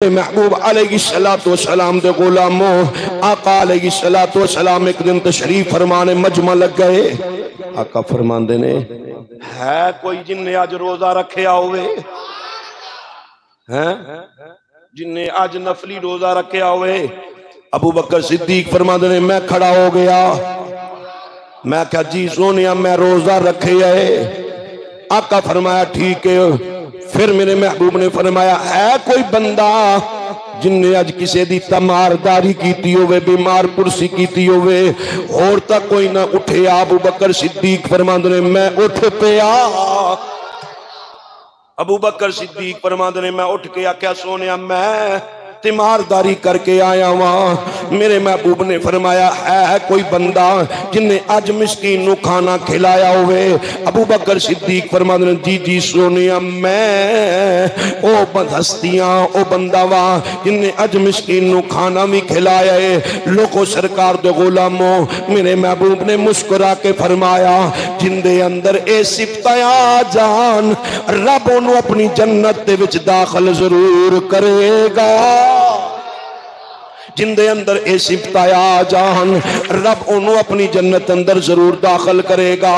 महबूब अलैहिस्सलातु वस्सलाम दे गुलामों आका अलैहिस्सलातु वस्सलाम एक दिन तशरीफ फरमाने मजमा लग गए। आका फरमांदे ने है कोई जिन्ने अज रोजा रखिया होवे हैं जिन्ने अज नफली रोजा रखिया होवे। अबू बकर सिद्दीक फरमांदे ने मैं खड़ा हो गया। मैं कहा जी सोनिया मैं रोजा रखे है। आका फरमाया ठीक है। फिर मेरे महबूब ने फरमाया है कोई बंदा जिन्हें अज किसी की तमारदारी की होवे बीमार पुरसी की होवे और तक कोई ना उठे। अबू बकर सिद्दीक फरमांदे ने मैं उठ पिया। अबू बकर सिद्दीक फरमांदे ने मैं उठ के आख्या सोनिया मैं तिमारदारी करके आया वहां। मेरे महबूब ने फरमाया है कोई बंदा जिन्हें अज मिस्कीन नू खाना खिलाया हुए। अबू बकर सिद्दीक फरमाते ने जी जी सोनिया मैं ओ हस्तियां ओ बंदा वा जिन्हें अज मिस्कीन नू खाना भी खिलाया है। लोगों सरकार दे गुलामों मेरे महबूब ने मुस्कुरा के फरमाया जिंदे अंदर ए सिफतां आ जान रब ओनू अपनी जन्नत दे विच दाखिल जरूर करेगा। जिंदे अंदर ए सिफतां आ जान रब ओनू अपनी जन्नत अंदर जरूर दाखिल करेगा।